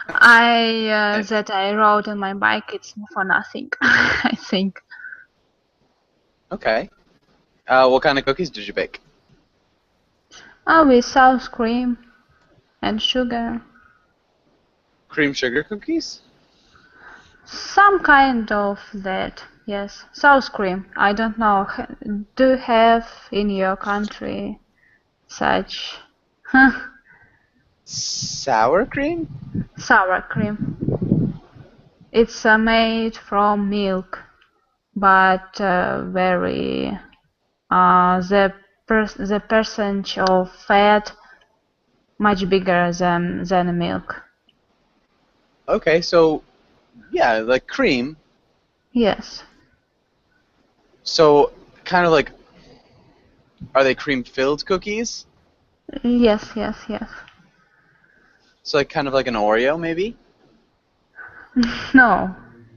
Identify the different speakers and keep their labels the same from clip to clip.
Speaker 1: That I rode on my bike, it's for nothing, I think.
Speaker 2: Okay. What kind of cookies did you bake?
Speaker 1: Oh, with sour cream and sugar.
Speaker 2: Cream sugar cookies?
Speaker 1: Some kind of that, yes. Sour cream. I don't know. Do you have in your country such
Speaker 2: Sour cream?
Speaker 1: sour cream? It's made from milk, but very the percentage of fat much bigger than milk.
Speaker 2: Okay, so yeah, like cream.
Speaker 1: Yes.
Speaker 2: So kind of like, are they cream-filled cookies?
Speaker 1: Yes, yes, yes.
Speaker 2: So like kind of like an Oreo, maybe?
Speaker 1: No,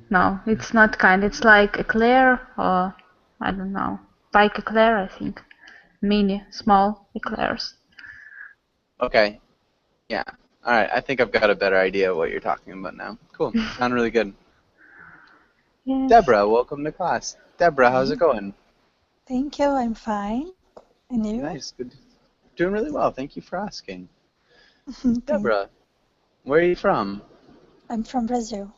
Speaker 1: no, it's not kind. It's like eclair or I don't know, like eclair, I think. Mini, small eclairs.
Speaker 2: Okay, yeah. All right, I think I've got a better idea of what you're talking about now. Cool. Sound really good.
Speaker 1: Yes.
Speaker 2: Deborah, welcome to class. Deborah, how's it going?
Speaker 3: Thank you, I'm fine. And you?
Speaker 2: Nice, good. Doing really well. Thank you for asking.
Speaker 3: Thank
Speaker 2: Deborah, where are you from?
Speaker 3: I'm from Brazil.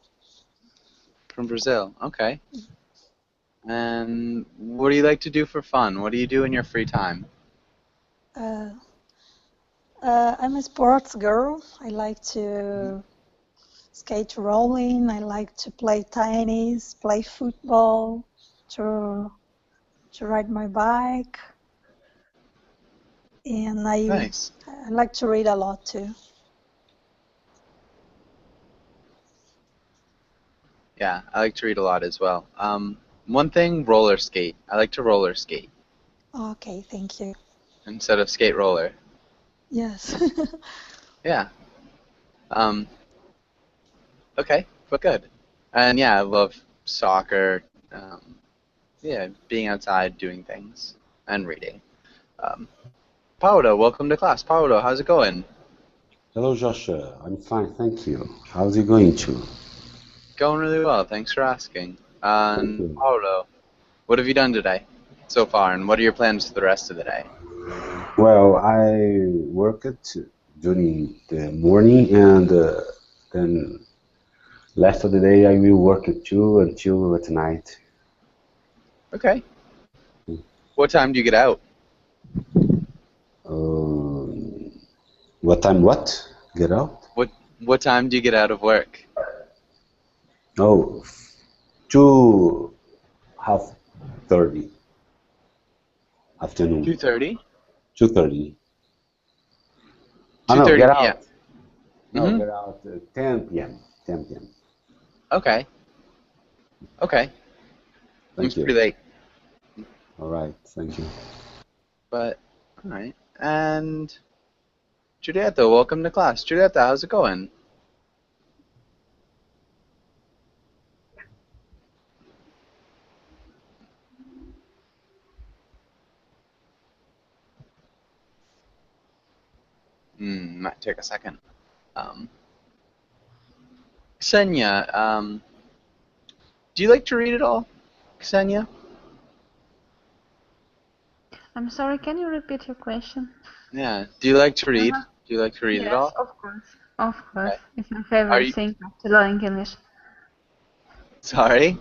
Speaker 2: From Brazil. Okay. And what do you like to do for fun? What do you do in your free time?
Speaker 3: Uh, I'm a sports girl. I like to skate rolling. I like to play tennis, play football, to ride my bike, and
Speaker 2: Nice.
Speaker 3: I like to read a lot too.
Speaker 2: Yeah, I like to read a lot as well. One thing, roller skate. I like to roller skate
Speaker 3: Okay, thank you.
Speaker 2: instead of skate roller.
Speaker 3: Yes.
Speaker 2: Yeah. Um, okay, but good. And yeah, I love soccer. Um, yeah, being outside, doing things, and reading. Um, Paolo, welcome to class. Paolo, how's it going?
Speaker 4: Hello, Joshua. I'm fine, thank you. How's it going too?
Speaker 2: Going really well. Thanks for asking.
Speaker 4: Thank
Speaker 2: And
Speaker 4: you.
Speaker 2: Paolo, what have you done today so far, and what are your plans for the rest of the day?
Speaker 4: Well, I worked during the morning and then last of the day I will work too until at night.
Speaker 2: Okay. What time do you get out?
Speaker 4: Um, what time? What? Get out?
Speaker 2: What what time do you get out of work?
Speaker 4: Oh, 2:30 afternoon.
Speaker 2: 2:30.
Speaker 4: 2:30. Oh no,
Speaker 2: 2:30
Speaker 4: get
Speaker 2: p.m.
Speaker 4: out. No,
Speaker 2: Mm-hmm.
Speaker 4: get out. 10 p.m. 10 p.m.
Speaker 2: Okay. Okay. Seems
Speaker 4: Thank
Speaker 2: pretty
Speaker 4: you.
Speaker 2: late,
Speaker 4: All right. Thank you.
Speaker 2: but all right. And Julieta, welcome to class. Julieta, how's it going? Might take a second. Um, Ksenia, do you like to read at all? Ksenia?
Speaker 1: I'm sorry, can you repeat your question?
Speaker 2: Yeah. Do you like to read?
Speaker 1: Uh-huh.
Speaker 2: Do you like to read at
Speaker 1: Yes,
Speaker 2: all?
Speaker 1: of course. Of course.
Speaker 2: Okay.
Speaker 1: It's my
Speaker 2: Are
Speaker 1: favorite
Speaker 2: you
Speaker 1: thing after learning English.
Speaker 2: sorry?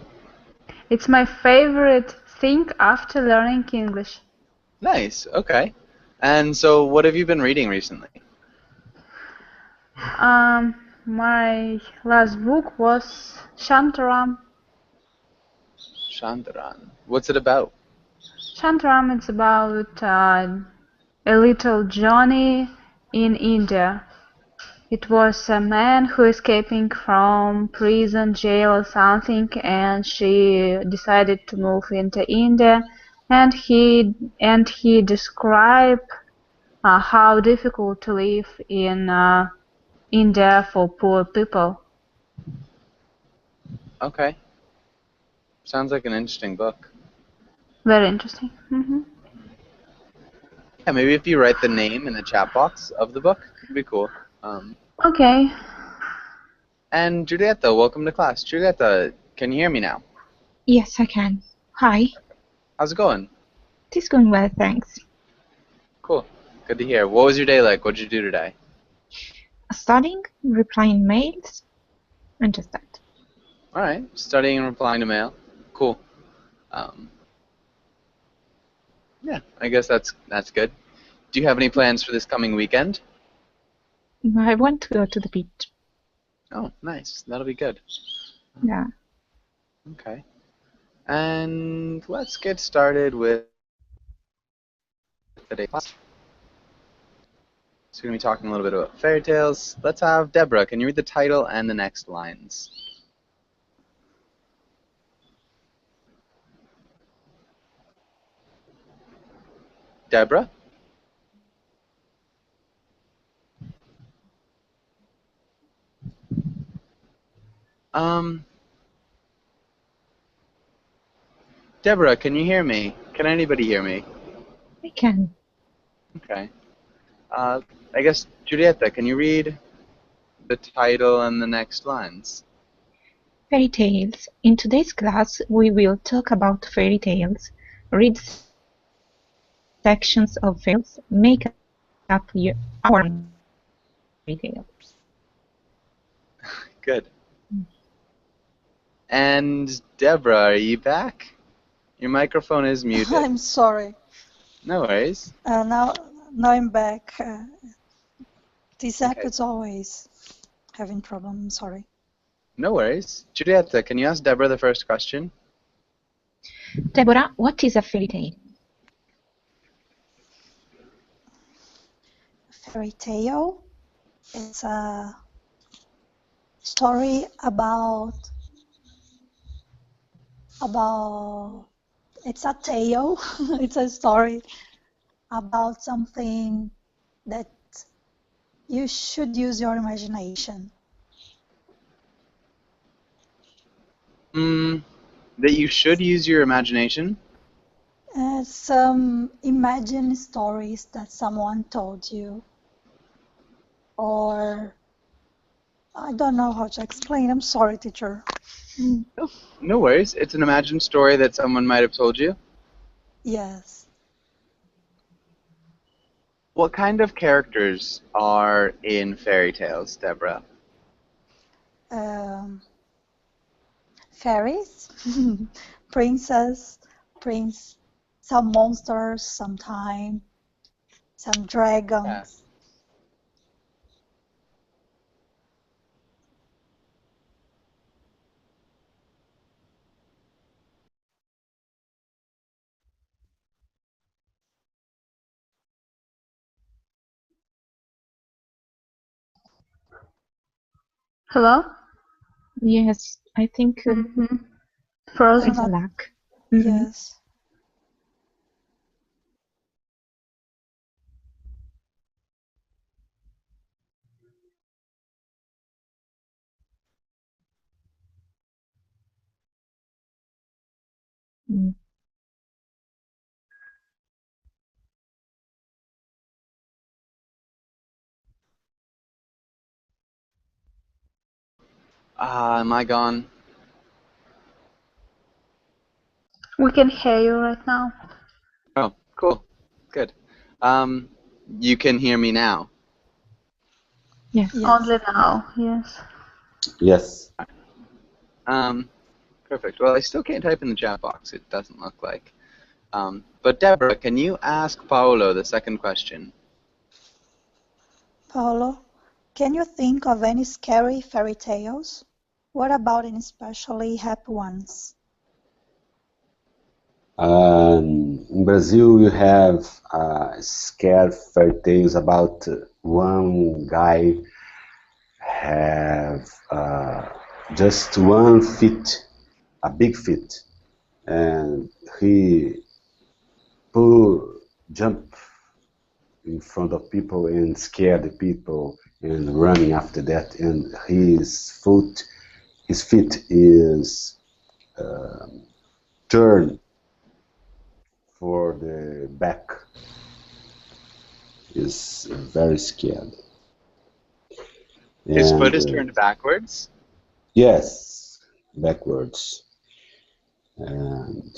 Speaker 1: It's my favorite thing after learning English.
Speaker 2: Nice. Okay. And so, what have you been reading recently?
Speaker 1: My last book was Shantaram.
Speaker 2: Shantaran. What's it about?
Speaker 1: Shantaram is about a little Johnny in India. It was a man who escaping from prison, jail or something, and she decided to move into India, and he described how difficult to live in India for poor people.
Speaker 2: Okay. Sounds like an interesting book.
Speaker 1: Very interesting.
Speaker 2: Yeah, maybe if you write the name in the chat box of the book, it'd be cool. Um,
Speaker 1: Okay.
Speaker 2: And Giulietta, welcome to class. Giulietta, can you hear me now?
Speaker 5: Yes, I can. Hi.
Speaker 2: How's it going?
Speaker 5: It is going well, thanks.
Speaker 2: Cool. Good to hear. What was your day like? What did you do today?
Speaker 5: Studying, replying mails, and just that.
Speaker 2: All right. Studying and replying to mail. Cool. Yeah, I guess that's good. Do you have any plans for this coming weekend?
Speaker 5: I want to go to the beach.
Speaker 2: Oh, nice. That'll be good.
Speaker 5: Yeah.
Speaker 2: Okay. And let's get started with today's class. So we're going to be talking a little bit about fairy tales. Let's have Deborah. Can you read the title and the next lines? Deborah? Deborah, can you hear me? Can anybody hear me?
Speaker 5: I can.
Speaker 2: Okay. I guess, Giulietta, can you read the title and the next lines?
Speaker 5: Fairy tales. In today's class, we will talk about fairy tales, read sections of fairy tales, make up our fairy tale.
Speaker 2: Good. And Deborah, are you back? Your microphone is muted.
Speaker 3: I'm sorry.
Speaker 2: No worries.
Speaker 3: Now I'm back. This app
Speaker 2: Okay.
Speaker 3: is always having problem. I'm sorry.
Speaker 2: No worries. Giulietta, can you ask Deborah the first question?
Speaker 5: Deborah, what is a fairy tale?
Speaker 3: Fairy tale. It's a story about. It's a tale. It's a story about something that you should use your imagination.
Speaker 2: That you should use your imagination?
Speaker 3: Some imagine stories that someone told you, or I don't know how to explain. I'm sorry, teacher.
Speaker 2: No worries. It's an imagined story that someone might have told you.
Speaker 3: Yes.
Speaker 2: What kind of characters are in fairy tales, Deborah?
Speaker 3: Fairies, princess, prince, some monsters, sometime, some dragons.
Speaker 1: Hello?
Speaker 5: Yes, I think
Speaker 1: Frozen.
Speaker 5: it's a lack.
Speaker 3: Yes.
Speaker 5: Mm.
Speaker 2: Am I gone?
Speaker 1: We can hear you right now.
Speaker 2: Oh, cool. Good. You can hear me now.
Speaker 5: Yes.
Speaker 1: Only now, yes.
Speaker 4: Yes.
Speaker 2: Perfect. Well, I still can't type in the chat box. It doesn't look like. But Deborah, can you ask Paolo the second question?
Speaker 3: Paolo, can you think of any scary fairy tales? What about any especially happy ones?
Speaker 4: In Brazil, you have scare fairy tales about one guy have just 1 foot, a big foot, and he jump in front of people and scare the people and running after that, and his feet is turned for the back. Is very scared.
Speaker 2: His foot is
Speaker 4: And
Speaker 2: turned backwards?
Speaker 4: Yes, backwards. And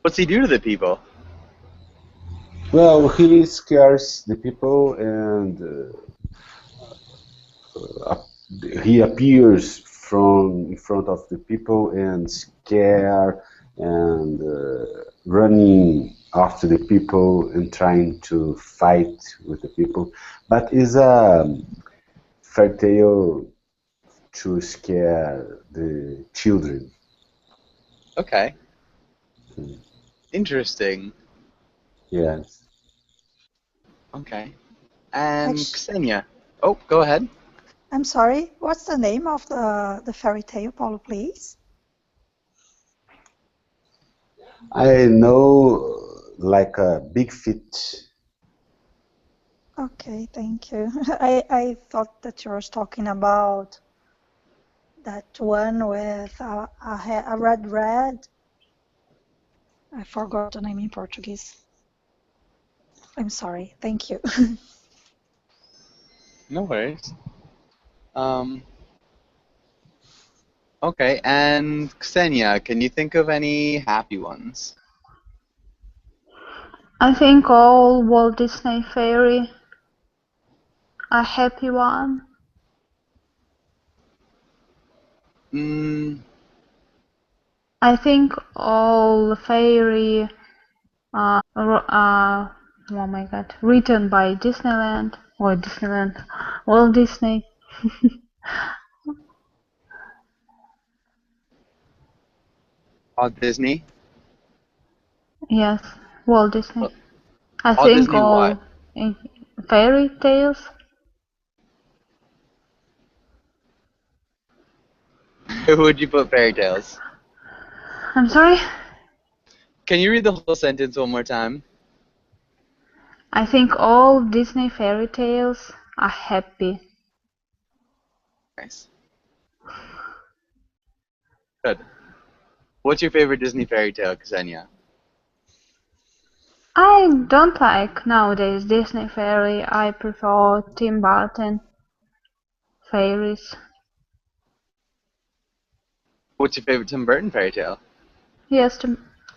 Speaker 2: What's he do to the people?
Speaker 4: well, he scares the people, and he appears from in front of the people and scare and running after the people and trying to fight with the people. But it's a fairy tale to scare the children.
Speaker 2: Okay. Interesting.
Speaker 4: Yes.
Speaker 2: Okay. And
Speaker 3: Actu-
Speaker 2: Ksenia. Oh, go ahead.
Speaker 3: I'm sorry, what's the name of the fairy tale, Paulo, please?
Speaker 4: I know like a big feet.
Speaker 3: Okay, thank you. I thought that you were talking about that one with a red. I forgot the name in Portuguese. I'm sorry. Thank you.
Speaker 2: No worries. Okay, and Ksenia, can you think of any happy ones?
Speaker 1: I think all Walt Disney fairy are happy one.
Speaker 2: Mm,
Speaker 1: I think all fairy oh my god, written by Disneyland or Disneyland, Walt Disney.
Speaker 2: Walt Disney?
Speaker 1: Yes, Walt Disney. I
Speaker 2: Walt
Speaker 1: think
Speaker 2: Disney what?
Speaker 1: all fairy tales.
Speaker 2: Who would you put fairy tales?
Speaker 1: I'm sorry?
Speaker 2: Can you read the whole sentence one more time?
Speaker 1: I think all Disney fairy tales are happy.
Speaker 2: Nice. Good. What's your favorite Disney fairy tale, Ksenia?
Speaker 1: I don't like nowadays Disney fairy. I prefer Tim Burton fairies.
Speaker 2: What's your favorite Tim Burton fairy tale?
Speaker 1: Yes,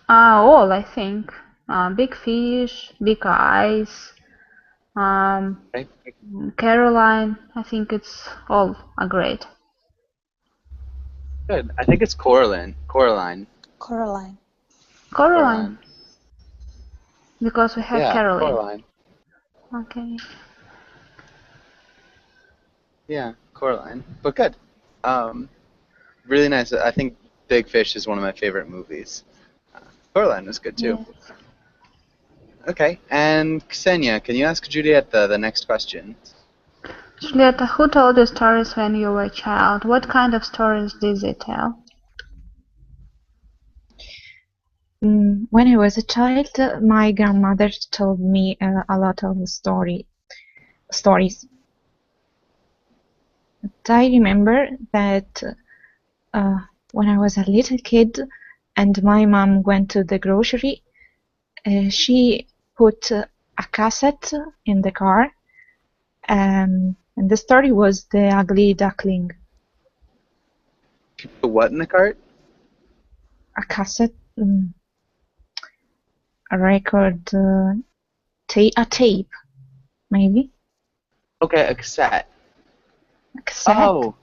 Speaker 1: all I think. Big Fish, Big Eyes,
Speaker 2: Okay.
Speaker 1: Caroline. I think it's all are great.
Speaker 2: Good. I think it's Coraline. Coraline.
Speaker 3: Coraline.
Speaker 1: Coraline,
Speaker 2: Coraline.
Speaker 1: because we have
Speaker 2: Yeah,
Speaker 1: Caroline.
Speaker 2: Coraline.
Speaker 1: Okay.
Speaker 2: Yeah, Coraline. But good. Really nice. I think Big Fish is one of my favorite movies. Coraline is good too.
Speaker 1: Yes.
Speaker 2: Okay, and Ksenia, can you ask Juliet the next question?
Speaker 1: Julieta, who told you stories when you were a child? What kind of stories did they tell?
Speaker 5: When I was a child, my grandmother told me a lot of stories. But I remember that when I was a little kid and my mom went to the grocery, she put a cassette in the car, and the story was The Ugly Duckling.
Speaker 2: She put what in the cart?
Speaker 5: A cassette, a record, a tape, maybe.
Speaker 2: Okay, a cassette.
Speaker 5: A cassette,
Speaker 2: Oh.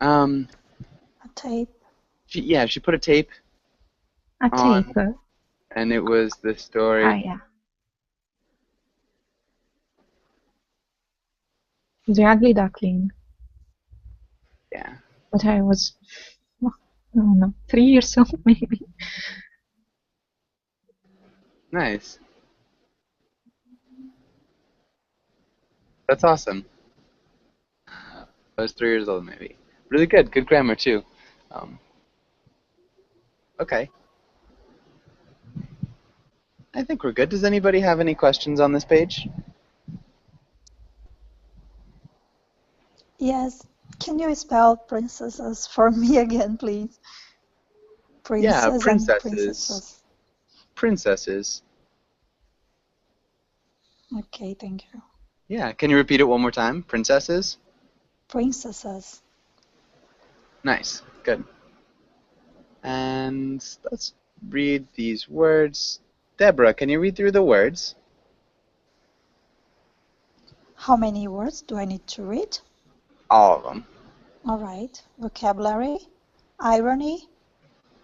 Speaker 3: A tape.
Speaker 2: She put a tape
Speaker 5: a
Speaker 2: on,
Speaker 5: tape.
Speaker 2: and it was the story.
Speaker 5: Yeah. The Ugly Duckling.
Speaker 2: Yeah.
Speaker 5: But I was, I don't know, 3 years old maybe.
Speaker 2: Nice. That's awesome. I was 3 years old, maybe. Really good. Good grammar, too. Okay. I think we're good. Does anybody have any questions on this page?
Speaker 3: Yes. Can you spell princesses for me again, please?
Speaker 2: Yeah,
Speaker 3: Princess and
Speaker 2: princesses.
Speaker 3: princesses.
Speaker 2: Princesses.
Speaker 3: Okay, thank you.
Speaker 2: Yeah, can you repeat it one more time? Princesses?
Speaker 3: Princesses.
Speaker 2: Nice. Good. And let's read these words. Deborah, can you read through the words?
Speaker 3: How many words do I need to read?
Speaker 2: All of them.
Speaker 3: All right. Vocabulary, irony,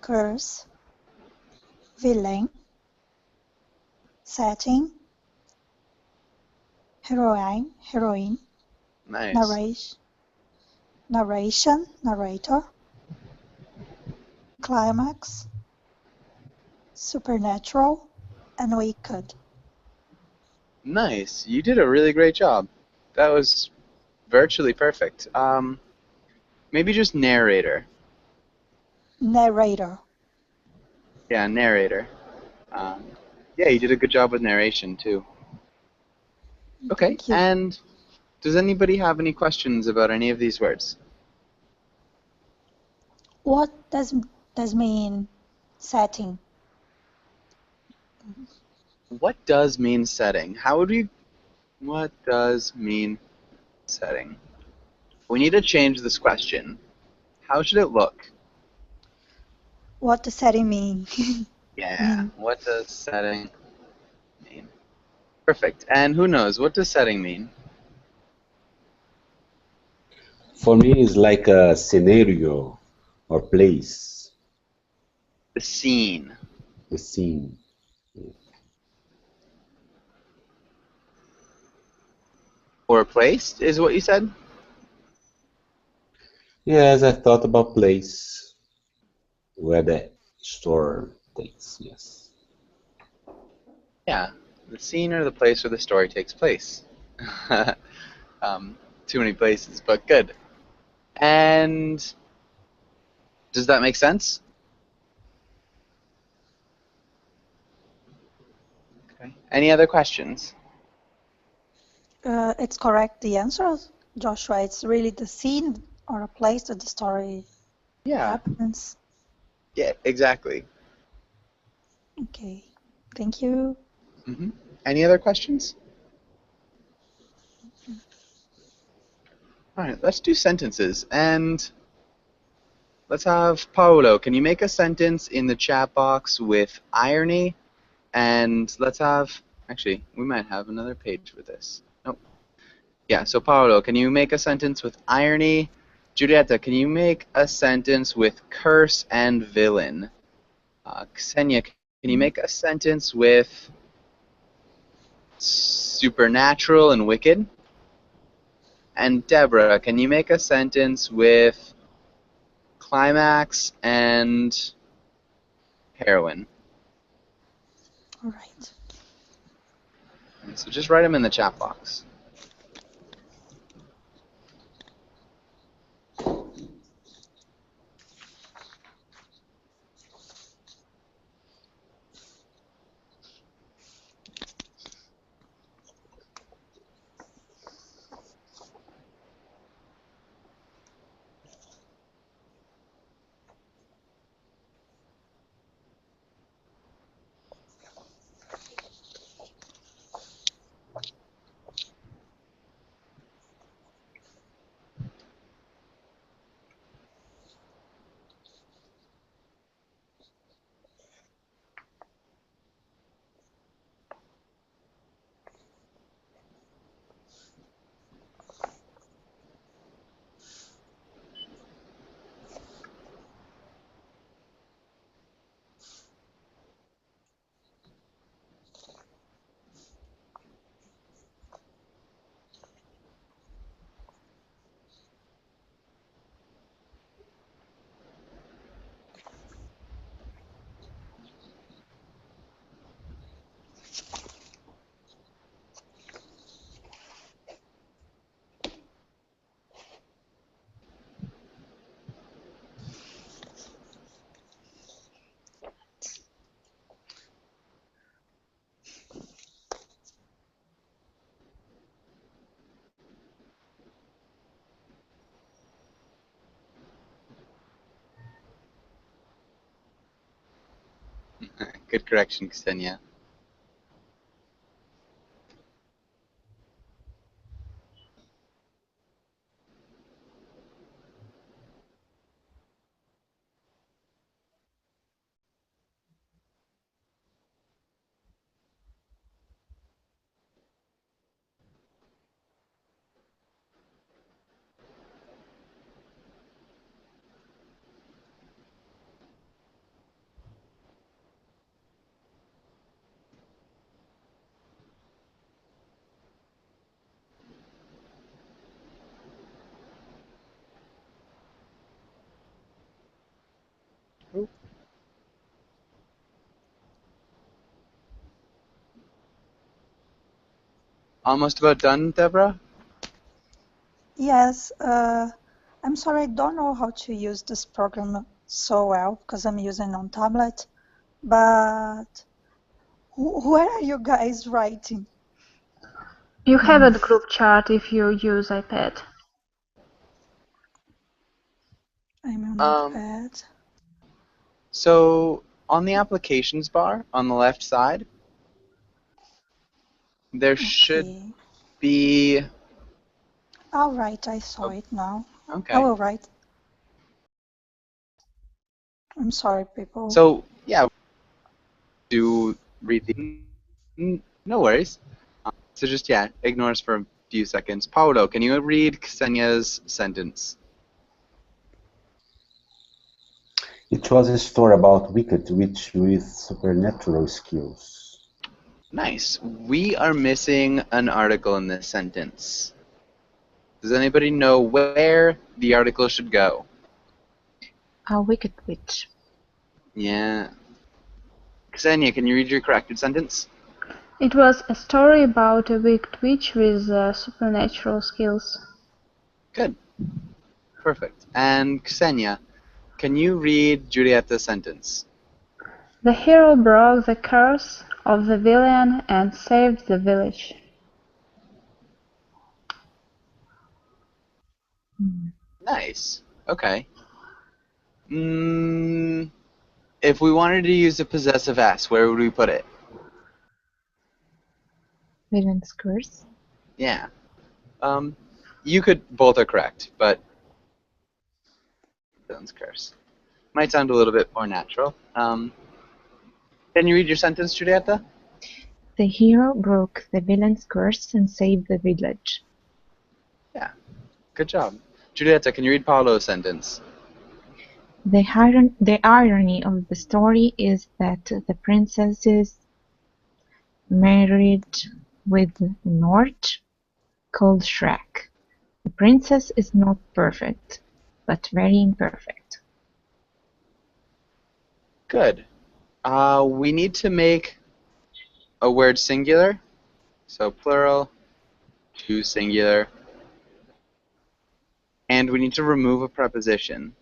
Speaker 3: curse, villain, setting, heroine,
Speaker 2: Nice.
Speaker 3: narration, narrator, climax, supernatural, and wicked.
Speaker 2: Nice. You did a really great job. That was virtually perfect. Maybe just narrator.
Speaker 3: Narrator.
Speaker 2: Yeah, narrator. Um, yeah, you did a good job with narration too. Okay.
Speaker 3: Thank you.
Speaker 2: And does anybody have any questions about any of these words?
Speaker 3: What does mean setting?
Speaker 2: What does mean setting? How would we? What does mean setting? We need to change this question. How should it look?
Speaker 3: What does setting mean?
Speaker 2: Yeah. What does setting mean? Perfect. And who knows? What does setting mean?
Speaker 4: For me, it's like a scenario or place,
Speaker 2: The scene.
Speaker 4: the scene.
Speaker 2: Or a place, is what you said?
Speaker 4: Yes, I thought about place where the store takes. Yes.
Speaker 2: Yeah. The scene or the place where the story takes place. Too many places, but good. And does that make sense? Okay. Any other questions?
Speaker 3: It's correct. The answer, Joshua. It's really the scene or a place that the story
Speaker 2: Yeah.
Speaker 3: happens.
Speaker 2: Yeah, exactly.
Speaker 3: Okay. Thank you.
Speaker 2: Any other questions? All right, let's do sentences. And let's have Paolo. Can you make a sentence in the chat box with irony? And let's have, actually, we might have another page for this. Nope. Yeah, so Paolo, can you make a sentence with irony? Julieta, can you make a sentence with curse and villain? Ksenia, can you make a sentence with supernatural and wicked? And Deborah, can you make a sentence with climax and heroine?
Speaker 3: All right.
Speaker 2: So just write them in the chat box. Good correction, Ksenia. almost about done, Deborah?
Speaker 3: Yes, I'm sorry, I don't know how to use this program so well because I'm using on tablet. But where are you guys writing?
Speaker 1: You have a group chat if you use iPad.
Speaker 3: I'm on
Speaker 2: Um,
Speaker 3: iPad.
Speaker 2: So on the applications bar on the left side, there should
Speaker 3: Okay.
Speaker 2: be.
Speaker 3: All right, I saw it now. I
Speaker 2: Okay.
Speaker 3: will write. I'm sorry, people.
Speaker 2: So yeah, do read the. No worries. So just yeah, ignore us for a few seconds. Paulo, can you read Ksenia's sentence?
Speaker 4: It was a story about wicked witch with supernatural skills.
Speaker 2: Nice. We are missing an article in this sentence. Does anybody know where the article should go?
Speaker 5: A wicked witch.
Speaker 2: Yeah. Ksenia, can you read your corrected sentence?
Speaker 1: It was a story about a wicked witch with supernatural skills.
Speaker 2: Good. Perfect. And Ksenia, can you read Julieta's sentence?
Speaker 1: The hero broke the curse of the villain and saved the village.
Speaker 2: Nice. Okay. If we wanted to use a possessive S, where would we put it?
Speaker 5: Villain's curse.
Speaker 2: Yeah. You could, both are correct, but villain's curse might sound a little bit more natural. Can you read your sentence, Julieta?
Speaker 5: The hero broke the villain's curse and saved the village.
Speaker 2: Yeah. Good job. Julieta, can you read Paolo's sentence?
Speaker 5: The irony of the story is that the princess is married with an orc called Shrek. The princess is not perfect, but very imperfect.
Speaker 2: Good. We need to make a word singular, so plural to singular, and we need to remove a preposition.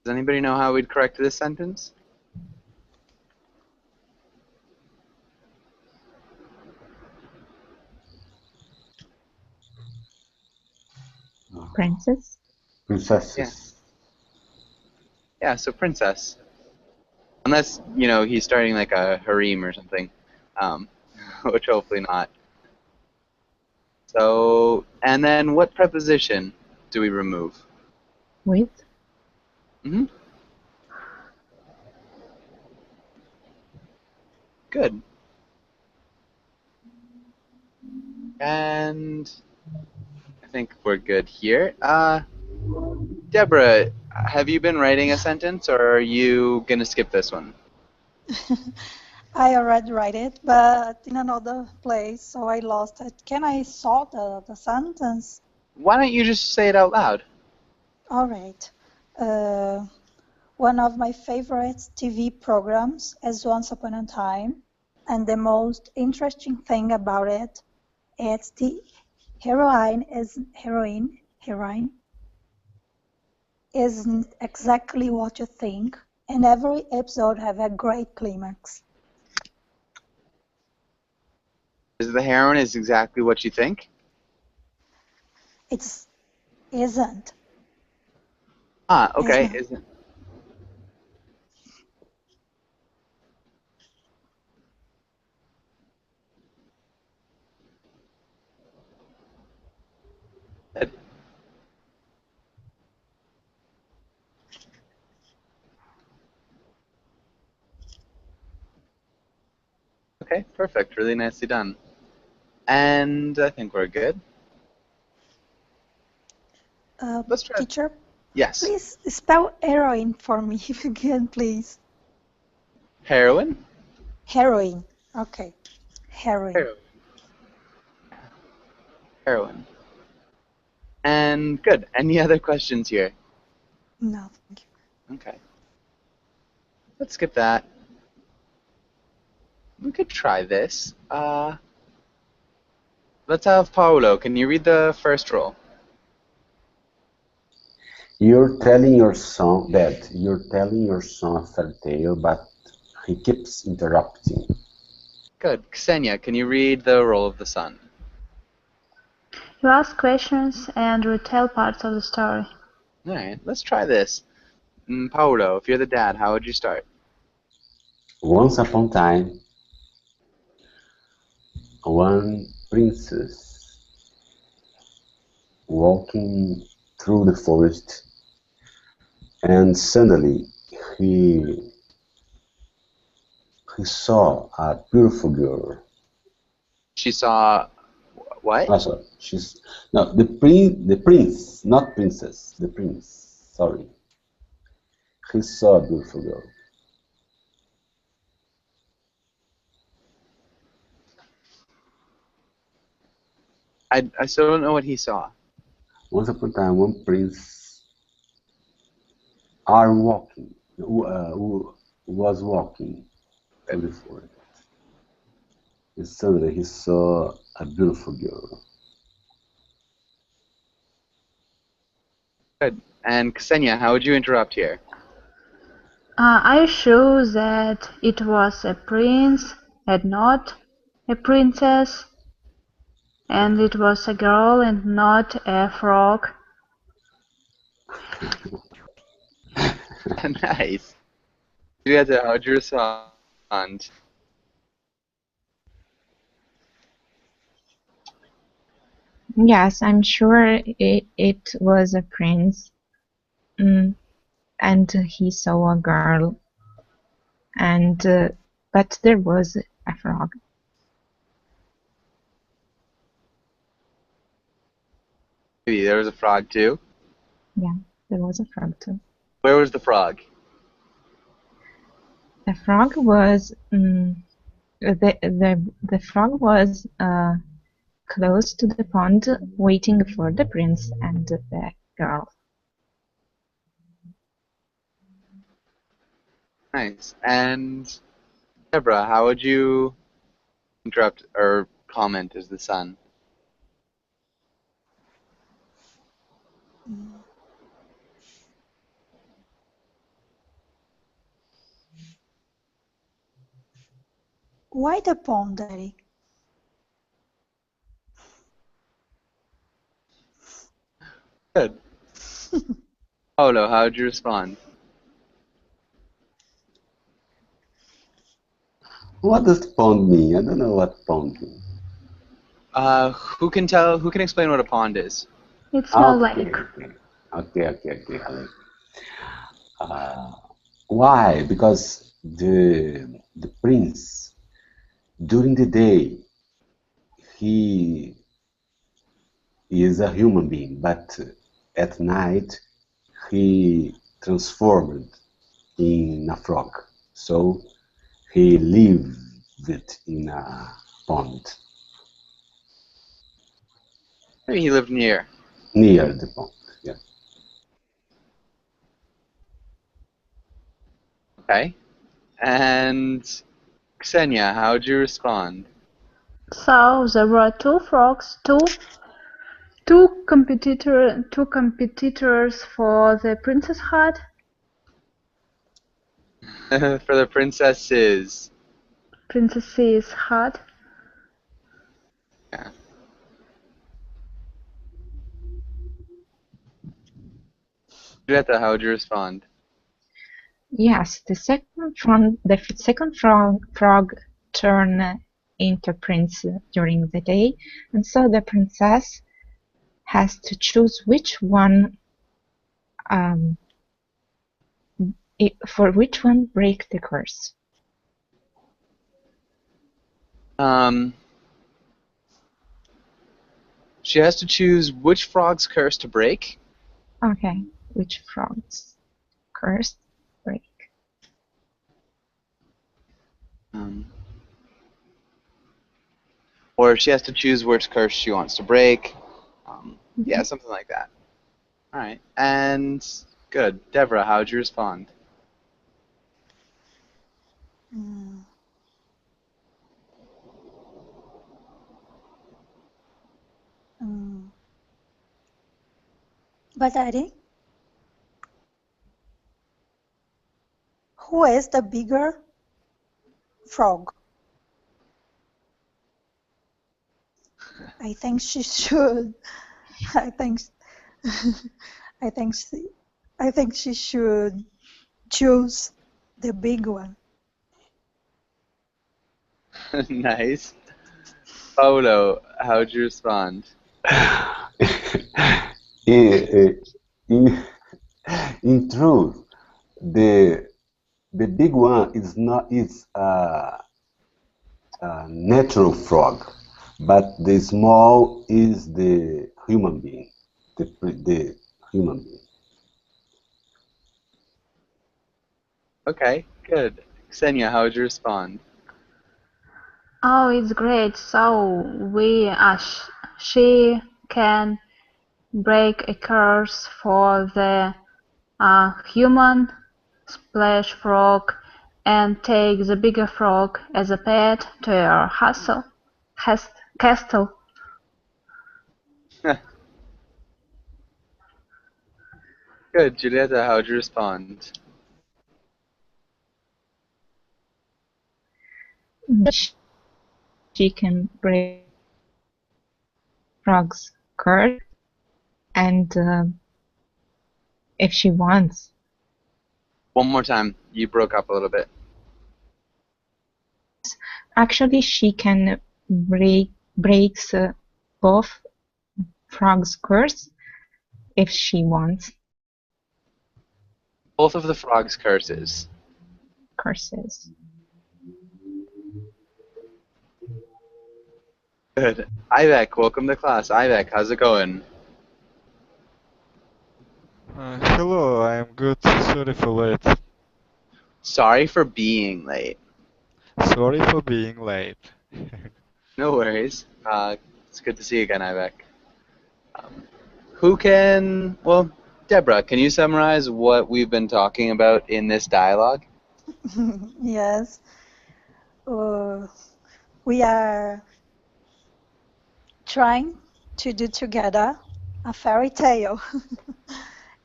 Speaker 2: Does anybody know how we'd correct this sentence?
Speaker 5: Princess?
Speaker 4: Princesses.
Speaker 2: Yeah, so princess. Unless, he's starting like a harem or something, which hopefully not. So, and then what preposition do we remove?
Speaker 5: With?
Speaker 2: Good. And I think we're good here. Deborah, have you been writing a sentence, or are you going to skip this one?
Speaker 3: I already write it, but in another place, so I lost it. Can I saw the sentence?
Speaker 2: Why don't you just say it out loud?
Speaker 3: All right. One of my favorite TV programs is Once Upon a Time, and the most interesting thing about it is the heroine isn't exactly what you think, and every episode have a great climax.
Speaker 2: Is the heroine is exactly what you think?
Speaker 3: It isn't.
Speaker 2: Ah, okay.
Speaker 3: Isn't.
Speaker 2: Isn't. Good. Okay, perfect. Really nicely done. And I think we're good. Let's try.
Speaker 3: Teacher,
Speaker 2: Yes.
Speaker 3: please spell heroine for me if you can, please.
Speaker 2: Heroine?
Speaker 3: Heroine. Okay. Heroine.
Speaker 2: Heroine. And good. Any other questions here?
Speaker 3: No, thank you.
Speaker 2: Okay. Let's skip that. We could try this. let's have Paolo. Can you read the first roll?
Speaker 4: You're telling your son a fairy tale, but he keeps interrupting.
Speaker 2: Good. Ksenia, can you read the roll of the sun?
Speaker 1: You ask questions and retell parts of the story.
Speaker 2: All right, let's try this. Paolo, if you're the dad, how would you start?
Speaker 4: Once upon a time, one princess walking through the forest, and suddenly he saw a beautiful girl.
Speaker 2: She saw what?
Speaker 4: Oh, sorry, the prince, not princess, the prince. Sorry, he saw a beautiful girl.
Speaker 2: I still don't know what he saw.
Speaker 4: Once upon a time, one prince are walking, who was walking through the forest, and suddenly he saw a beautiful girl.
Speaker 2: Good. And Ksenia, how would you interrupt here?
Speaker 1: I show that it was a prince and not a princess, and it was a girl and not a frog.
Speaker 2: Nice. Julieta, how would you respond?
Speaker 5: Yes, I'm sure it was a prince, and he saw a girl, and but there was a frog.
Speaker 2: Maybe there was a frog too.
Speaker 5: Yeah, there was a frog too.
Speaker 2: Where was the frog?
Speaker 5: The frog was the frog was close to the pond, waiting for the prince and the girl.
Speaker 2: Nice. And Deborah, how would you interrupt or comment as the son?
Speaker 3: Why the pond, Daddy?
Speaker 2: Good. Paolo, how would you respond?
Speaker 4: What does pond mean? I don't know what pond means.
Speaker 2: Who can explain what a pond is?
Speaker 1: It's small
Speaker 4: Okay,
Speaker 1: lake.
Speaker 4: okay, Alex. Why? Because the prince during the day he is a human being, but at night he transformed in a frog. So he lived in a pond
Speaker 2: Maybe he lived near.
Speaker 4: near the pond. Yeah.
Speaker 2: Okay. And Ksenia, how would you respond?
Speaker 1: So there were two frogs, two competitors for the princess heart.
Speaker 2: For the princess's.
Speaker 1: Princess's heart.
Speaker 2: Yeah. Julieta, how would you respond?
Speaker 5: Yes, the second frog turned into prince during the day, and so the princess has to choose which one for which one break the curse.
Speaker 2: She has to choose which frog's curse to break.
Speaker 5: Okay, which frog's curse break?
Speaker 2: Or she has to choose which curse she wants to break. Yeah, something like that. All right. And good. Deborah, how would you respond?
Speaker 3: Mm. Um, but Eddie, who is the bigger frog? I think she should. I think. I think. I think she should choose the big one.
Speaker 2: Nice. Paulo, how'd you respond?
Speaker 4: in, in truth, the big one is not a natural frog, but the small is the human being, the human being.
Speaker 2: Okay, good. Ksenia, how'd you respond?
Speaker 1: Oh, it's great. So she can break a curse for the human splash frog and take the bigger frog as a pet to her castle.
Speaker 2: Good. Julieta, how'd you respond?
Speaker 5: She can break frog's curse, and if she wants,
Speaker 2: One more time. You broke up a little bit.
Speaker 5: actually she can breaks both frog's curse if she wants.
Speaker 2: Both of the frog's curses.
Speaker 5: Curses.
Speaker 2: Good. Ivek, welcome to class. Ivek, how's it going?
Speaker 6: Hello, I'm good. Sorry for late.
Speaker 2: Sorry for being late.
Speaker 6: Sorry for being late.
Speaker 2: No worries. It's good to see you again, Ivek. Who can, well, Deborah, can you summarize what we've been talking about in this dialogue?
Speaker 3: Yes. We are trying to do together a fairy tale.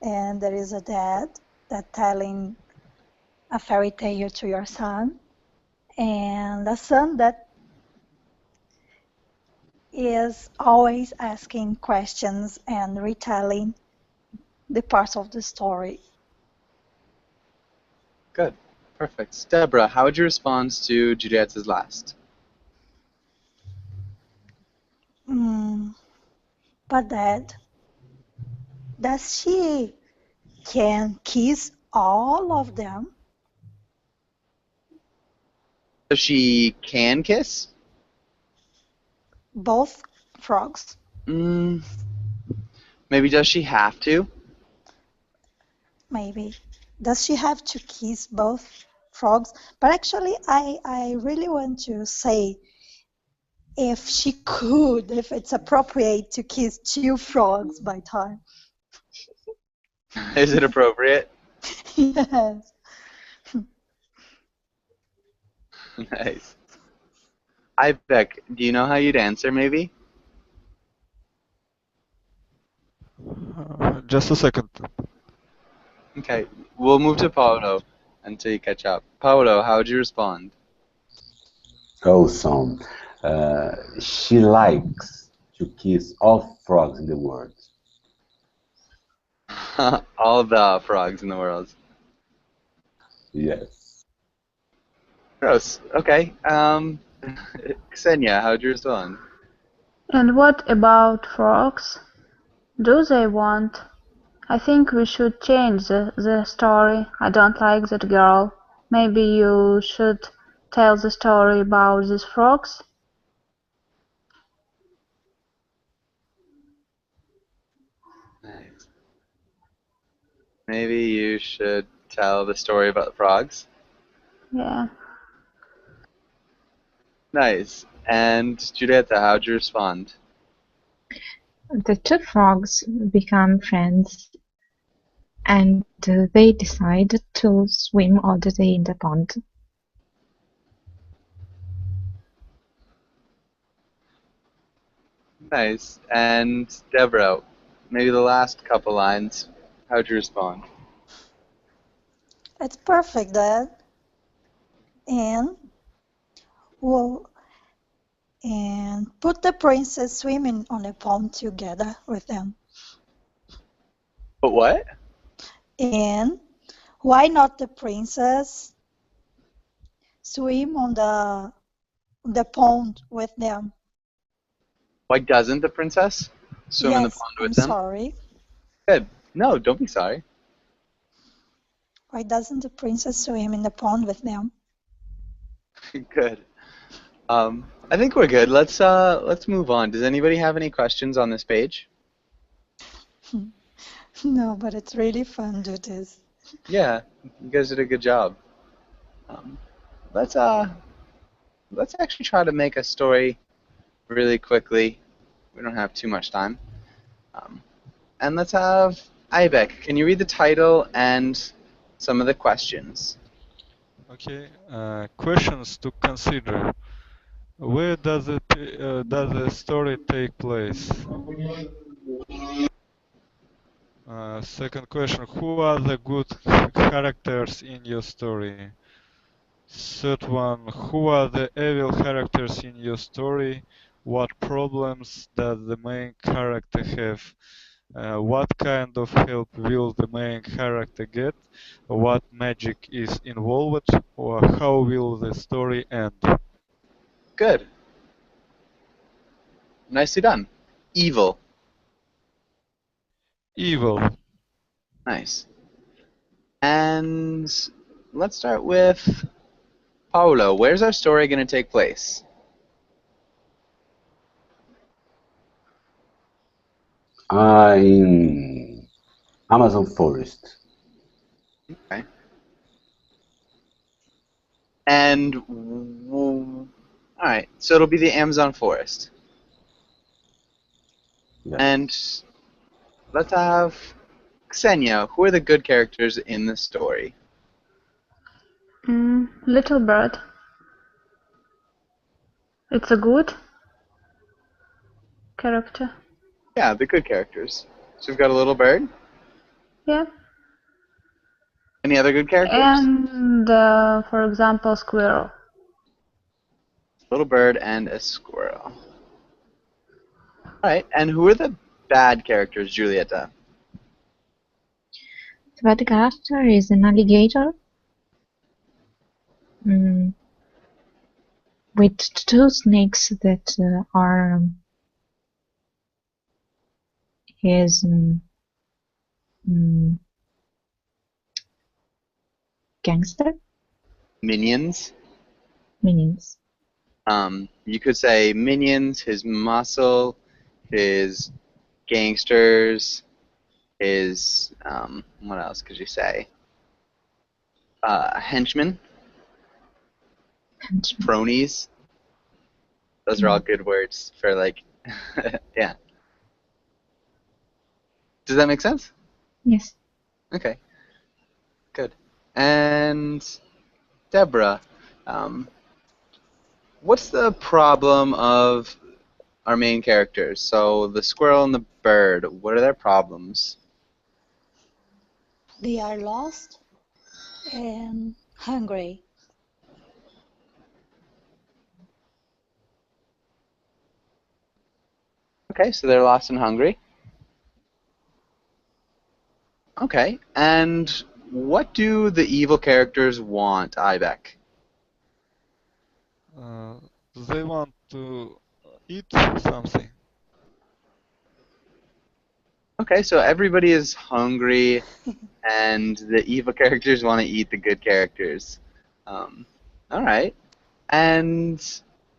Speaker 3: And there is a dad that telling a fairy tale to your son, and a son that is always asking questions and retelling the parts of the story.
Speaker 2: Good. Perfect. Deborah, how would you respond to Julieta's last?
Speaker 3: But Dad, does she can kiss all of them?
Speaker 2: So she can kiss?
Speaker 3: Both frogs?
Speaker 2: Maybe does she have to?
Speaker 3: Maybe. Does she have to kiss both frogs? But actually, I really want to say if she could, if it's appropriate to kiss two frogs by time.
Speaker 2: Is it appropriate?
Speaker 3: Yes.
Speaker 2: Nice. Ivek, do you know how you'd answer, maybe?
Speaker 6: Just a second.
Speaker 2: Okay, we'll move to Paolo until you catch up. Paolo, how would you respond?
Speaker 4: Awesome. She likes to kiss all frogs in the world.
Speaker 2: All the frogs in the world.
Speaker 4: Yes.
Speaker 2: Gross. Okay. Ksenia, how would you respond?
Speaker 1: And what about frogs? Do they want? I think we should change the story. I don't like that girl. Maybe you should tell the story about these frogs?
Speaker 2: Nice. Maybe you should tell the story about the frogs.
Speaker 1: Yeah.
Speaker 2: Nice. And Julieta, how'd you respond?
Speaker 5: The two frogs become friends, and they decide to swim all the day in the pond.
Speaker 2: Nice. And Deborah, maybe the last couple lines. How'd you respond?
Speaker 3: It's perfect, Dad. And well, and put the princess swimming on a pond together with them.
Speaker 2: But what?
Speaker 3: And why not the princess swim on the pond with them?
Speaker 2: Why doesn't the princess swim in the
Speaker 3: Yes,
Speaker 2: pond
Speaker 3: I'm
Speaker 2: with them?
Speaker 3: sorry.
Speaker 2: Good. No, don't be sorry.
Speaker 3: Why doesn't the princess swim in the pond with them?
Speaker 2: Good. I think we're good. Let's move on. Does anybody have any questions on this page?
Speaker 3: No, but it's really fun to do this.
Speaker 2: Yeah, you guys did a good job. Um, let's actually try to make a story really quickly. We don't have too much time. And let's have Ibeck. Can you read the title and some of the questions?
Speaker 6: Okay. Questions to consider. Where does the story take place? Second question: who are the good characters in your story? Third one: who are the evil characters in your story? What problems does the main character have? What kind of help will the main character get? What magic is involved? Or how will the story end?
Speaker 2: Good. Nicely done. Evil.
Speaker 6: Evil.
Speaker 2: Nice. And let's start with Paulo. Where's our story going to take place?
Speaker 4: In Amazon forest.
Speaker 2: Okay. And all right, so it'll be the Amazon forest.
Speaker 4: Yeah.
Speaker 2: And let's have Xenia. Who are the good characters in the story?
Speaker 1: Little bird. It's a good character.
Speaker 2: Yeah, the good characters. So we've got a little bird.
Speaker 1: Yeah.
Speaker 2: Any other good characters?
Speaker 1: And for example, squirrel.
Speaker 2: Little bird and a squirrel. All right, and who are the bad characters, Julieta?
Speaker 5: The bad character is an alligator with two snakes that are his gangster
Speaker 2: Minions.
Speaker 5: minions.
Speaker 2: You could say minions, his muscle, his gangsters, his what else could you say? Henchmen,
Speaker 5: Henchmen.
Speaker 2: cronies. Those are all good words for like, yeah. Does that make sense?
Speaker 5: Yes.
Speaker 2: Okay, good. And Deborah, what's the problem of our main characters? So the squirrel and the bird, what are their problems?
Speaker 3: They are lost and hungry.
Speaker 2: Okay, so they're lost and hungry. Okay, and what do the evil characters want, Ibeck?
Speaker 6: They want to eat something.
Speaker 2: Okay, so everybody is hungry, and the evil characters want to eat the good characters. All right. And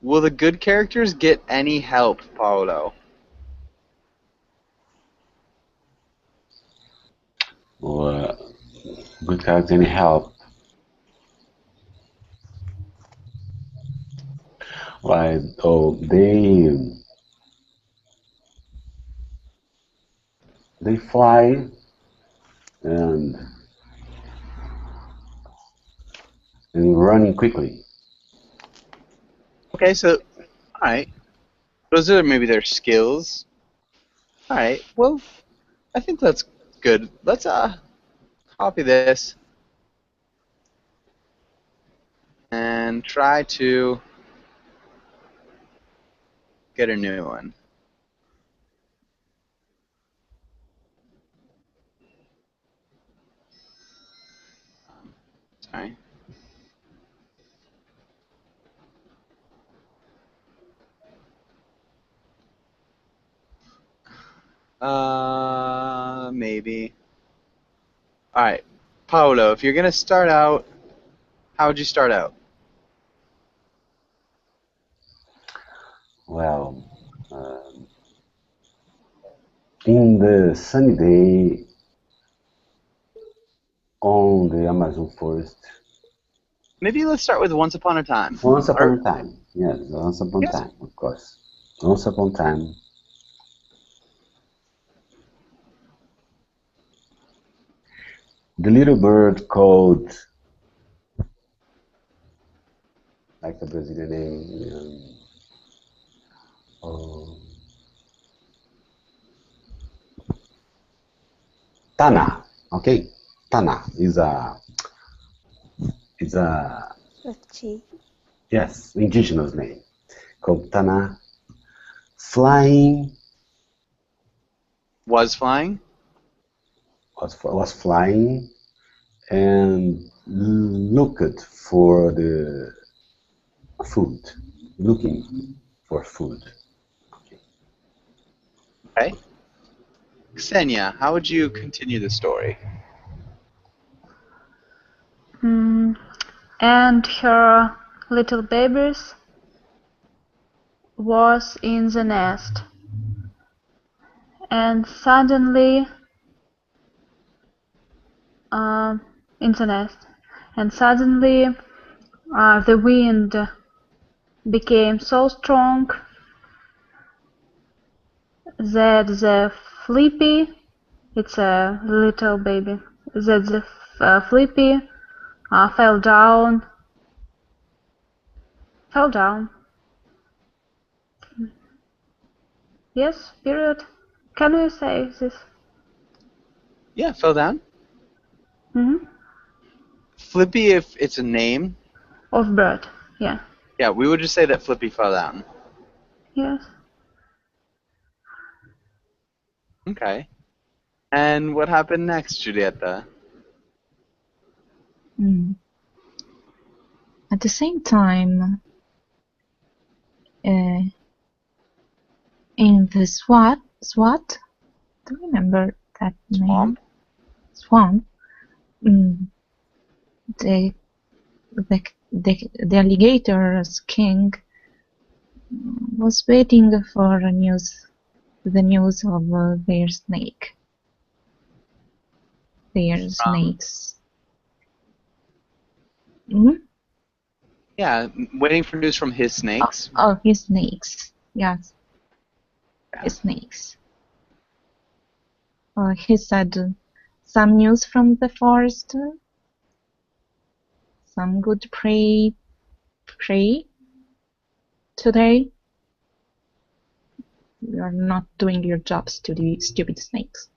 Speaker 2: will the good characters get any help, Paolo?
Speaker 4: Or good character any help. Like, oh, they fly and running quickly.
Speaker 2: Okay, so all right. Those are maybe their skills. All right. Well, I think that's good. Let's copy this and try to get a new one. Sorry. Maybe. All right, Paolo, if you're gonna start out, how would you start out?
Speaker 4: Well, in the sunny day on the Amazon forest,
Speaker 2: Maybe let's start with Once Upon a Time.
Speaker 4: once upon
Speaker 2: Or,
Speaker 4: a time. Yes, once upon a
Speaker 2: yes.
Speaker 4: time, of course. Once upon a time, the little bird called, like the Brazilian name, oh, Tana. Okay, Tana is a
Speaker 3: With G.
Speaker 4: yes indigenous name called Tana, flying
Speaker 2: Was flying?
Speaker 4: was flying and looked for the food, looking for food.
Speaker 2: Okay. Ksenia, how would you continue the story?
Speaker 1: And her little babies was in the nest, and suddenly in the nest, and suddenly the wind became so strong that the Flippy, it's a little baby, that the Flippy fell down. Yes, period. Can we say this?
Speaker 2: Yeah, fell down.
Speaker 1: Mm-hmm.
Speaker 2: Flippy, if it's a name,
Speaker 1: Of bird, yeah.
Speaker 2: yeah, we would just say that Flippy fell down.
Speaker 1: Yes.
Speaker 2: Okay. And what happened next, Julieta?
Speaker 5: Mm. At the same time, in the SWAT, do you remember that name?
Speaker 2: Swamp?
Speaker 5: Swamp. Mm, the, the alligator's king was waiting for the news of their snake. Their snakes. Hmm?
Speaker 2: Yeah, waiting for news from his snakes.
Speaker 5: Oh, his snakes. Yes.
Speaker 2: Yeah.
Speaker 5: His snakes. He said some news from the forest. Some good prey today. You are not doing your jobs to the stupid snakes.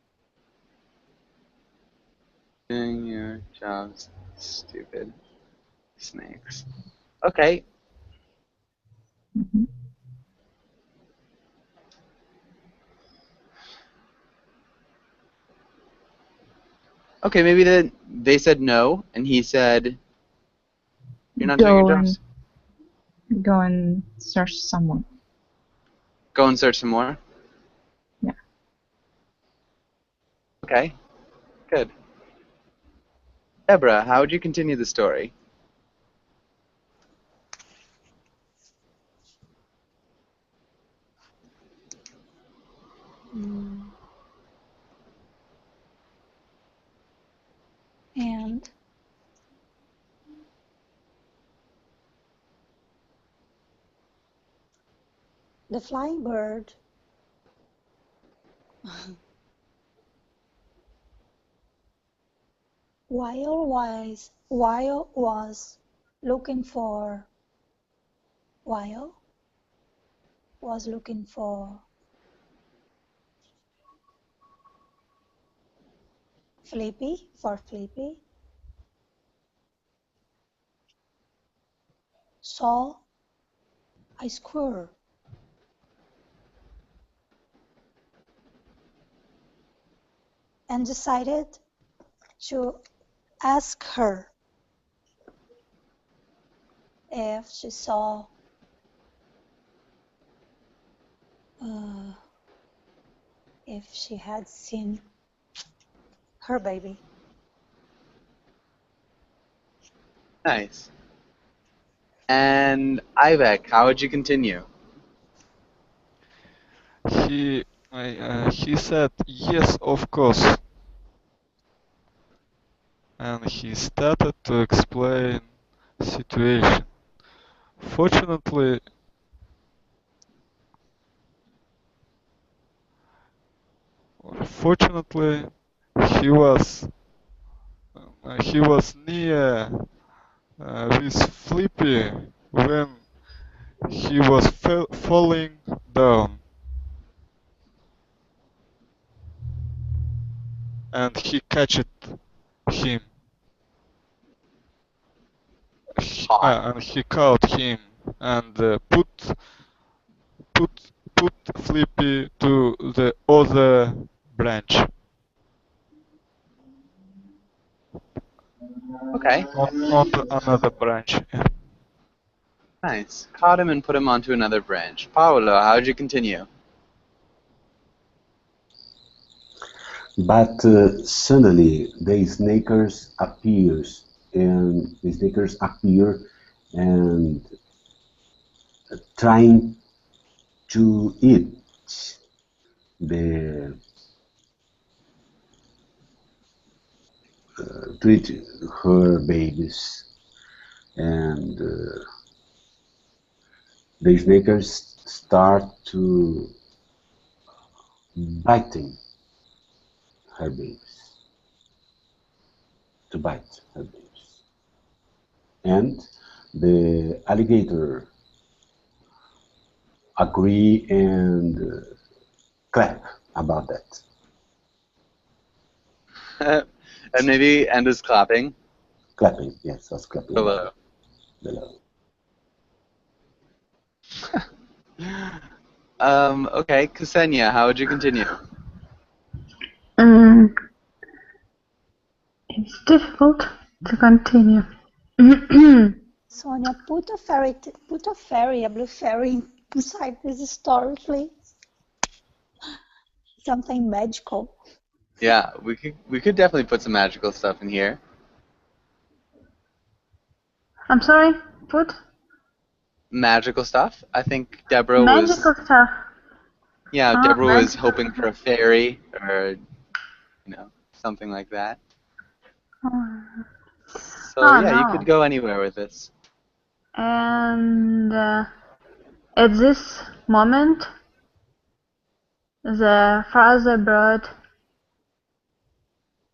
Speaker 2: Doing your jobs, stupid snakes. Okay.
Speaker 5: Mm-hmm.
Speaker 2: Okay, maybe they said no, and he said, "You're not doing your jobs.
Speaker 5: Go and search someone."
Speaker 2: Go and search some more."
Speaker 5: Yeah.
Speaker 2: Okay. Good. Deborah, how would you continue the story?
Speaker 3: And the flying bird while was looking for while was looking for Flippy, saw a squirrel and decided to ask her if she saw if she had seen her baby.
Speaker 2: Nice. And Ivek, how would you continue?
Speaker 6: He said yes, of course, and he started to explain situation. Fortunately, fortunately, he was he was near with Flippy when he was falling down, and he catched him. And he caught him and put Flippy to the other branch.
Speaker 2: Okay.
Speaker 6: Onto another branch. Yeah.
Speaker 2: Nice. Caught him and put him onto another branch. Paolo, how would you continue?
Speaker 4: But suddenly the snakers appears, and the snakers appear and trying to eat the to eat her babies, and the snakers start to biting her babies, to bite her babies, and the alligator agree and clap about that.
Speaker 2: And maybe end his clapping
Speaker 4: Clapping, yes, that's clapping.
Speaker 2: below.
Speaker 4: Below.
Speaker 2: Okay, Ksenia, how would you continue?
Speaker 1: It's difficult to continue.
Speaker 3: Sonia, put a blue fairy inside this story, please. Something magical.
Speaker 2: Yeah, we could definitely put some magical stuff in here.
Speaker 1: I'm sorry, put?
Speaker 2: Magical stuff? I think Deborah
Speaker 1: Magical
Speaker 2: was...
Speaker 1: stuff.
Speaker 2: Yeah,
Speaker 1: Ah,
Speaker 2: Deborah was
Speaker 1: magical
Speaker 2: hoping for a fairy, or, something like that. So, yeah, you could go anywhere with this.
Speaker 1: And at this moment, the father bird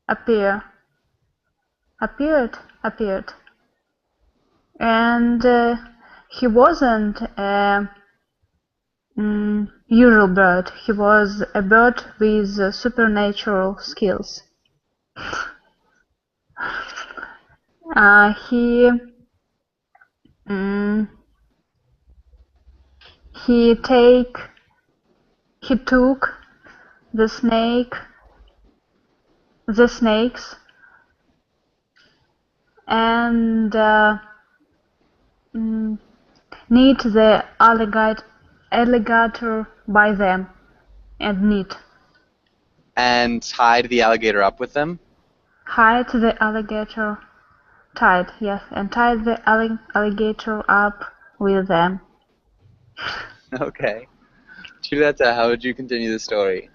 Speaker 1: appeared, and he wasn't a usual bird. He was a bird with supernatural skills. He took the snakes, and knit the alligator by them, and knit.
Speaker 2: And tied the alligator up with them?
Speaker 1: Hide the alligator, and tied the alligator up with them.
Speaker 2: Okay. Julieta, how would you continue the story?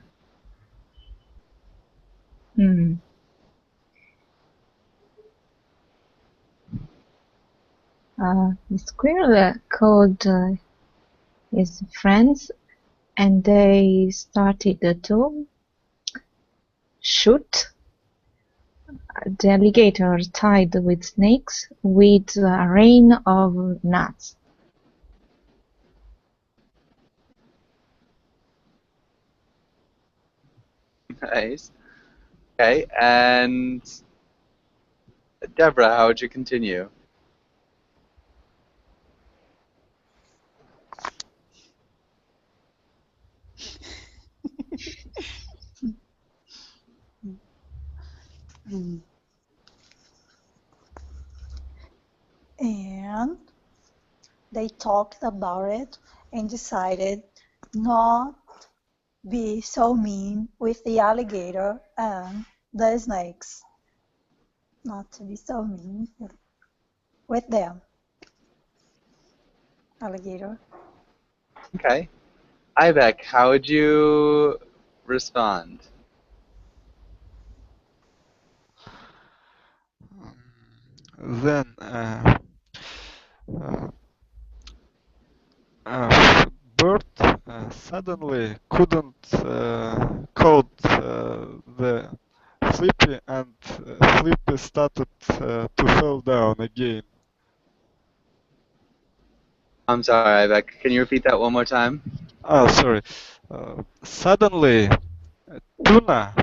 Speaker 5: The squirrel called his friends, and they started to shoot the alligator tied with snakes with a rain of nuts.
Speaker 2: Nice. Okay, and Deborah, how would you continue?
Speaker 3: And they talked about it and decided not be so mean with the alligator and the snakes. Not to be so mean with them. Alligator.
Speaker 2: Okay. Ibeck, how would you respond?
Speaker 6: Then Bert suddenly couldn't code the Flippy, and Flippy started to fall down again.
Speaker 2: I'm sorry, Ibeck. Can you repeat that one more time?
Speaker 6: Oh, sorry. Suddenly, Tuna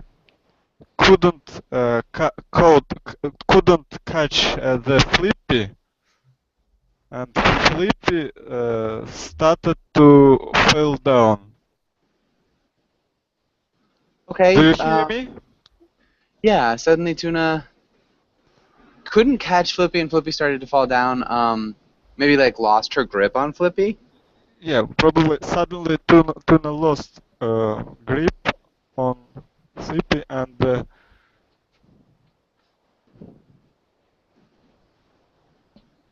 Speaker 6: couldn't couldn't catch the Flippy, and Flippy started to fall down.
Speaker 2: Okay.
Speaker 6: Do you hear me?
Speaker 2: Yeah, suddenly Tuna couldn't catch Flippy and Flippy started to fall down. Maybe like lost her grip on Flippy.
Speaker 6: Yeah, probably suddenly Tuna lost grip on Flippy and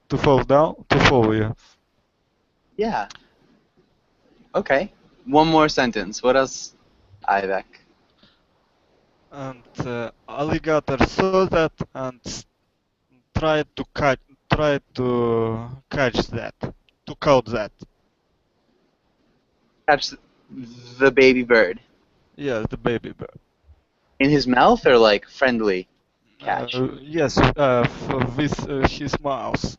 Speaker 6: to fall down, to fall, yeah.
Speaker 2: Yeah. Okay. One more sentence. What else, Ibeck?
Speaker 6: And alligator saw that and tried to catch that, to caught that.
Speaker 2: Catch the baby bird.
Speaker 6: Yeah, the baby bird.
Speaker 2: In his mouth or like friendly catch?
Speaker 6: Yes, with his mouth.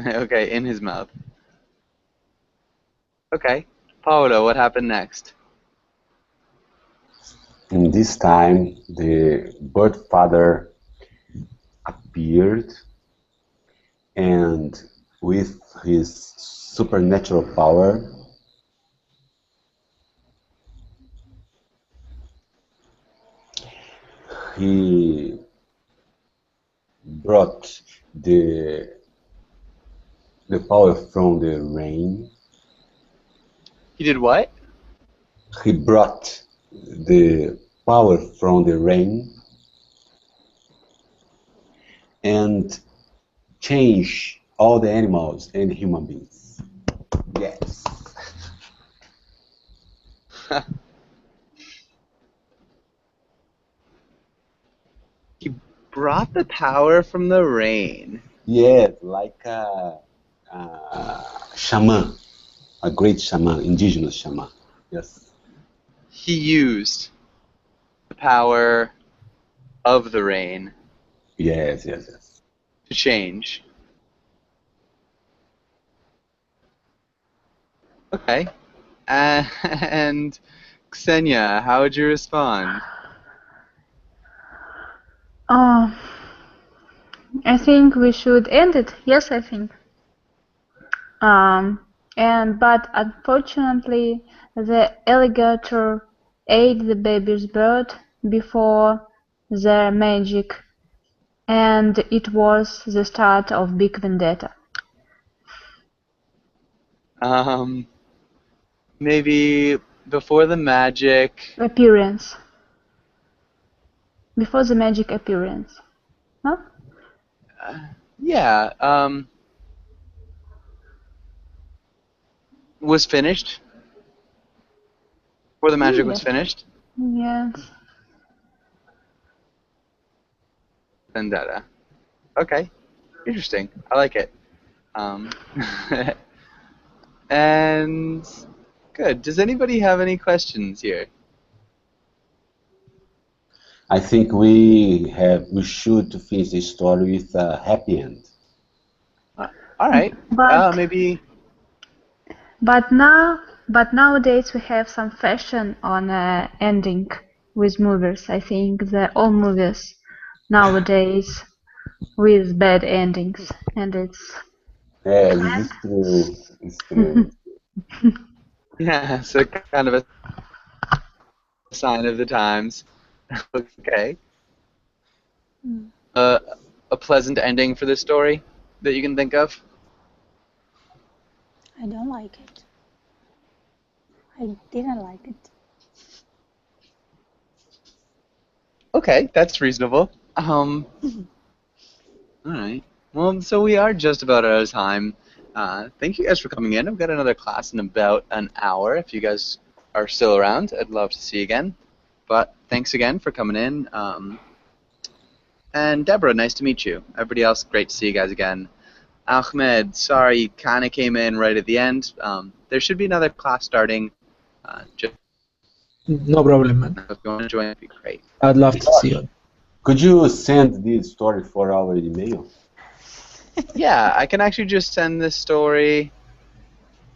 Speaker 2: Okay, in his mouth. Okay. Paolo, what happened next?
Speaker 4: In this time, the bird father appeared, and with his supernatural power, he brought the power from the rain.
Speaker 2: He did what?
Speaker 4: He brought the power from the rain and changed all the animals and human beings. Yes.
Speaker 2: He brought the power from the rain.
Speaker 4: Yes, like a shaman, a great shaman, indigenous shaman. Yes.
Speaker 2: He used the power of the rain
Speaker 4: Yes, yes, yes.
Speaker 2: to change. Okay. And Ksenia, how would you respond?
Speaker 1: Oh, I think we should end it. Yes, I think. But unfortunately, the alligator ate the baby's bird before their magic, and it was the start of big vendetta.
Speaker 2: Maybe before the magic.
Speaker 1: Appearance. Before the magic appearance. Huh?
Speaker 2: Yeah. Was finished. Before the magic was
Speaker 1: Yes.
Speaker 2: finished.
Speaker 1: Yes.
Speaker 2: Vendetta. Okay. Interesting. I like it. And good. Does anybody have any questions here?
Speaker 4: I think we should finish the story with a happy end.
Speaker 2: All right.
Speaker 1: But
Speaker 2: Maybe.
Speaker 1: But now But nowadays we have some fashion on ending with movies. I think all movies nowadays with bad endings, and it's
Speaker 4: Yeah, this is true. It's true.
Speaker 2: Yeah, so kind of a sign of the times. Okay.
Speaker 3: Mm.
Speaker 2: A pleasant ending for this story that you can think of?
Speaker 3: I don't like it. I didn't like it.
Speaker 2: Okay, that's reasonable. All right. Well, so we are just about out of time. Thank you guys for coming in. I've got another class in about an hour. If you guys are still around, I'd love to see you again. But thanks again for coming in. And Deborah, nice to meet you. Everybody else, great to see you guys again. Ahmed, sorry, you kind of came in right at the end. There should be another class starting. Just
Speaker 7: No problem, man.
Speaker 2: if you want to join, it'd be great.
Speaker 7: I'd love to see you.
Speaker 4: Could you send this story for our email?
Speaker 2: Yeah, I can actually just send this story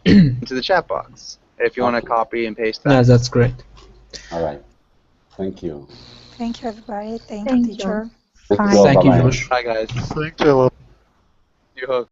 Speaker 2: into the chat box if you want to copy and paste that.
Speaker 7: Yeah, that's great.
Speaker 4: All right. Thank you.
Speaker 3: Thank you, everybody. Thank
Speaker 5: Thank
Speaker 3: you,
Speaker 5: you.
Speaker 3: teacher.
Speaker 4: Thank
Speaker 5: Bye.
Speaker 4: you all.
Speaker 7: Thank you,
Speaker 4: Bye-bye.
Speaker 7: Josh.
Speaker 2: Bye, guys.
Speaker 6: Thank you a lot.
Speaker 2: You hook.